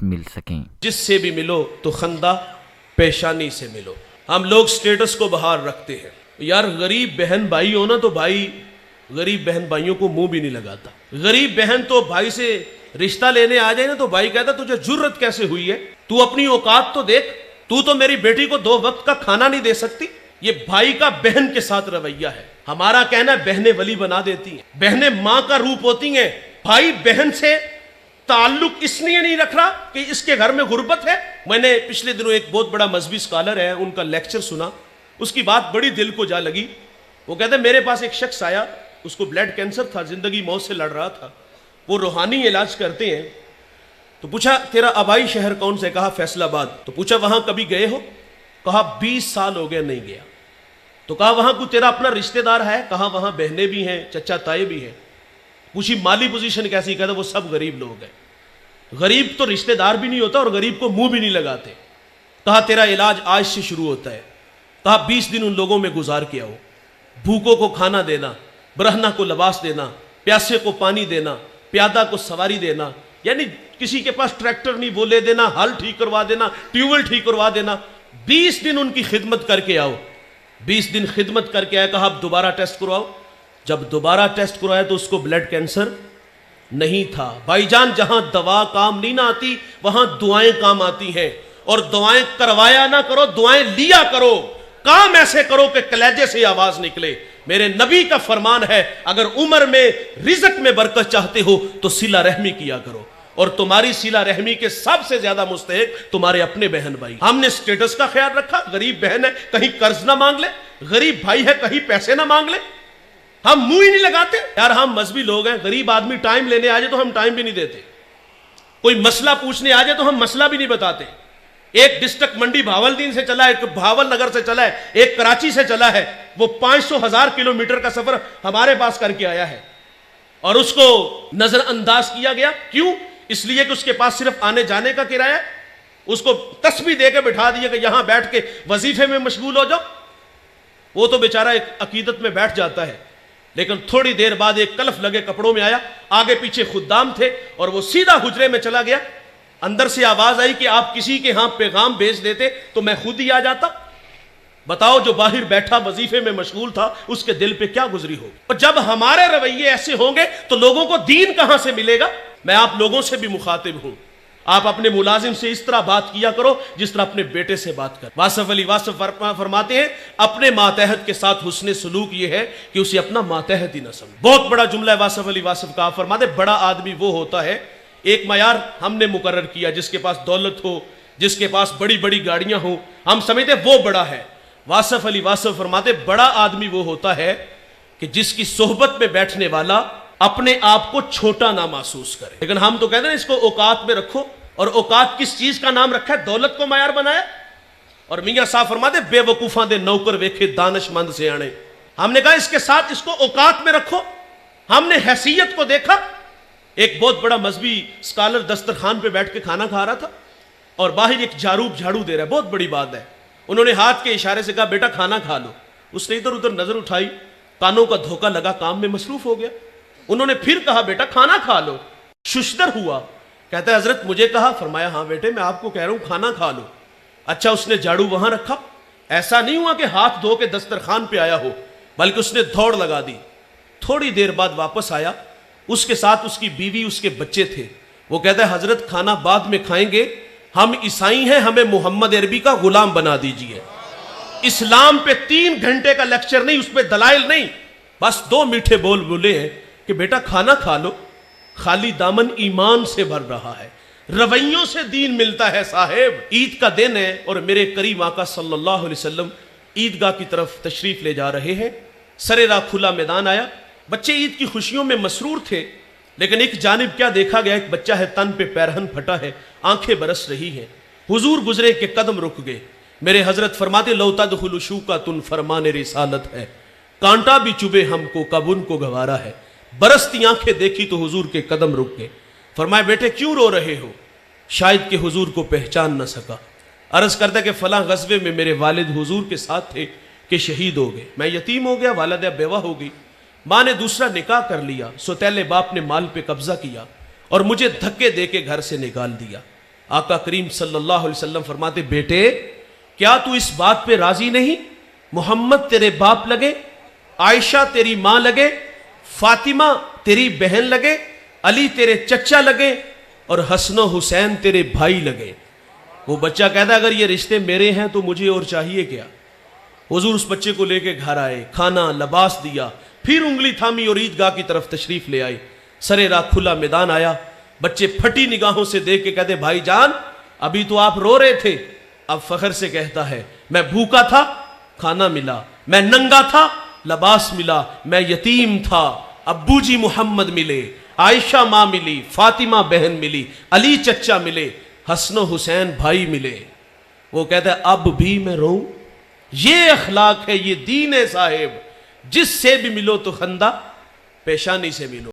मिल सकें। जिससे भी मिलो तो खंदा पेशानी से मिलो। हम लोग स्टेटस को बाहर रखते हैं। यार गरीब बहन भाई हो ना तो भाई गरीब बहन भाइयों को मुंह भी नहीं लगाता। गरीब बहन तो भाई से रिश्ता लेने आ जाए ना तो भाई कहता तुझे जुर्रत कैसे हुई है, तू अपनी औकात तो देख, तू तो मेरी बेटी को 2 वक्त का खाना नहीं दे सकती। ये भाई का बहन के साथ रवैया है। हमारा कहना है बहनें वली बना देती हैं, बहनें मां का रूप होती हैं। भाई बहन से ताल्लुक इसलिए नहीं रख रहा कि इसके घर में गुर्बत है। मैंने पिछले दिनों एक बहुत बड़ा मजहबी स्कॉलर है, उनका लेक्चर सुना, उसकी बात बड़ी दिल को जा लगी। वो कहते मेरे पास एक शख्स आया, उसको ब्लड कैंसर था, जिंदगी मौत से लड़ रहा था, वो रूहानी इलाज करते हैं। तो पूछा तेरा आबाई शहर कौन से, कहा फैसलाबाद। तो पूछा वहां कभी गए हो, कहा 20 साल हो गए नहीं गया। तो कहा वहां कोई तेरा अपना रिश्तेदार है, कहा वहां बहनें भी हैं, चचा ताए भी हैं। पूछी माली पोजीशन कैसी, कहता वो सब गरीब लोग हैं। गरीब तो रिश्तेदार भी नहीं होता और गरीब को मुंह भी नहीं लगाते। कहा तेरा इलाज आज से शुरू होता है। कहा 20 दिन उन लोगों में गुजार के आओ, भूखों को खाना देना, ब्रहना को लिबास देना, प्यासे को पानी देना, प्यादा को सवारी देना, यानी किसी के पास ट्रैक्टर नहीं वो ले देना, हल ठीक करवा देना, ट्यूबवेल ठीक करवा देना। 20 दिन उनकी खिदमत करके आओ। 20 दिन खिदमत करके आया, कहा अब दोबारा टेस्ट करवाओ। जब दोबारा टेस्ट करवाया तो उसको ब्लड कैंसर नहीं था। भाईजान जहां दवा काम नहीं ना आती वहां दुआएं काम आती हैं। और दुआएं करवाया ना करो, दुआएं लिया करो। काम ऐसे करो कि कलेजे से आवाज निकले। मेरे नबी का फरमान है अगर उम्र में रिज़्क में बरकत चाहते हो तो सिला रहमी किया करो। और तुम्हारी सिला रहमी के सबसे ज्यादा मुस्तहिक तुम्हारे अपने बहन भाई। हमने स्टेटस का ख्याल रखा, गरीब बहन है कहीं कर्ज ना मांग ले, गरीब भाई है कहीं पैसे ना मांग ले, हम मुंह ही नहीं लगाते। यार हम मजहबी लोग हैं, गरीब आदमी टाइम लेने आ जाए तो हम टाइम भी नहीं देते, कोई मसला पूछने आ जाए तो हम मसला भी नहीं बताते। एक डिस्ट्रिक्ट मंडी भावलदीन से चला है, एक भावल नगर से चला है, एक कराची से चला है, वो 500,000 किलोमीटर का सफर हमारे पास करके आया है और उसको नजरअंदाज किया गया। क्यों? इसलिए कि उसके पास सिर्फ आने जाने का किराया, उसको तस्बीह देकर बिठा दिया कि यहां बैठ के वजीफे में मशगूल हो जाओ। वो तो बेचारा एक अकीदत में बैठ जाता है, लेकिन थोड़ी देर बाद एक कलफ लगे कपड़ों में आया, आगे पीछे खुद्दाम थे और वो सीधा हुजरे में चला गया। अंदर से आवाज आई कि आप किसी के यहां पैगाम भेज देते तो मैं खुद ही आ जाता। बताओ जो बाहर बैठा वजीफे में मशगूल था उसके दिल पे क्या गुजरी होगी। और जब हमारे रवैये ऐसे होंगे तो लोगों को दीन कहां से मिलेगा। मैं आप लोगों से भी मुखातिब हूं, आप अपने मुलाजिम से इस तरह बात किया करो जिस तरह अपने बेटे से बात कर। वासफ अली वासफ फरमाते हैं अपने मातहत के साथ हुस्ने सलूक ये है कि उसे अपना मातहत ही न समझे। बहुत बड़ा जुमला है वासफ अली वासफ का। फरमाते बड़ा आदमी वो होता है, एक मयार हमने मुकर्रर किया, जिसके पास दौलत हो, जिसके पास बड़ी बड़ी गाड़ियां हो, हम समझते वो बड़ा है। वासफ अली वासफ फरमाते बड़ा आदमी वो होता है कि जिसकी सोहबत में बैठने वाला अपने आप को छोटा ना महसूस करे। लेकिन हम तो कहते हैं इसको औकात में रखो, और औकात किस चीज का नाम रखा है? दौलत को मयार बनाया। और मियां साहब फरमाते बेवकूफा दे नौकर वेखे दानिशमंद से आने। हमने कहा इसके साथ इसको औकात में रखो। हमने हैसियत को देखा। एक बहुत बड़ा मजहबी स्कॉलर दस्तरखान पे बैठ के खाना खा रहा था और बाहर एक जारूब झाड़ू दे रहा है, बहुत बड़ी बात है। उन्होंने हाथ के इशारे से कहा बेटा खाना खा लो। उसने इधर उधर नजर उठाई, कानों का धोखा लगा, काम में मसरूफ हो गया। उन्होंने फिर कहा बेटा खाना खा लो। शुशदर हुआ, कहता है हजरत मुझे कहा। फरमाया हाँ बेटे मैं आपको कह रहा हूं खाना खा लो। अच्छा उसने झाड़ू वहां रखा। ऐसा नहीं हुआ कि हाथ धो के दस्तरखान पे आया हो, बल्कि उसने दौड़ लगा दी। थोड़ी देर बाद वापस आया, उसके साथ उसकी बीवी उसके बच्चे थे। वो कहता है हजरत खाना बाद में खाएंगे, हम ईसाई हैं, हमें मोहम्मद अरबी का गुलाम बना दीजिए। इस्लाम पे 3 घंटे का लेक्चर नहीं, उस पर दलाइल नहीं, बस 2 मीठे बोल बोले हैं कि बेटा खाना खा लो, खाली दामन ईमान से भर रहा है, रवैयों से दीन मिलता है साहेब। ईद का दिन है और मेरे करीम आका सल्लल्लाहु अलैहि वसल्लम ईदगाह की तरफ तशरीफ ले जा रहे हैं। सरेरा खुला मैदान आया, बच्चे ईद की खुशियों में मसरूर थे, लेकिन एक जानिब क्या देखा गया, एक बच्चा है तन पे पैरहन फटा है, आंखें बरस रही हैं। हुजूर गुजरे के कदम रुक गए। मेरे हजरत फरमाते लौता दुखुलुशू का तुन फरमाने रिसालत है, कांटा भी चुभे हमको कब उनको गवारा है। बरसती आंखें देखी तो हुजूर के कदम रुक गए। फरमाए बेटे क्यों रो रहे हो? शायद के हुजूर को पहचान न सका। अर्ज करता कि फला गज़वे में मेरे वालिद हुजूर के साथ थे कि शहीद हो गए, मैं यतीम हो गया, वालिदा बेवा हो गई, माँ ने दूसरा निकाह कर लिया, सौतेले बाप ने माल पे कब्जा किया और मुझे धक्के दे के घर से निकाल दिया। आका करीम सल्लल्लाहु अलैहि वसल्लम फरमाते, बेटे क्या तू इस बात पे राजी नहीं, मोहम्मद तेरे बाप लगे, आयशा तेरी मां लगे, फातिमा तेरी बहन लगे, अली तेरे चचा लगे और हसन हुसैन तेरे भाई लगे। वो बच्चा कहता अगर ये रिश्ते मेरे हैं तो मुझे और चाहिए क्या। हुजूर उस बच्चे को लेके घर आए, खाना लबास दिया, फिर उंगली थामी और ईदगाह की तरफ तशरीफ ले आए। सरे रात खुला मैदान आया, बच्चे फटी निगाहों से देख के कहते, भाईजान अभी तो आप रो रहे थे। अब फखर से कहता है, मैं भूखा था खाना मिला, मैं नंगा था लबास मिला, मैं यतीम था अब्बू जी मोहम्मद मिले, आयशा मां मिली, फातिमा बहन मिली, अली चचा मिले, हसन हुसैन भाई मिले। वो कहता है अब भी मैं रोऊं। ये अखलाक है, ये दीन है साहेब। जिससे भी मिलो तो खंदा पेशानी से मिलो।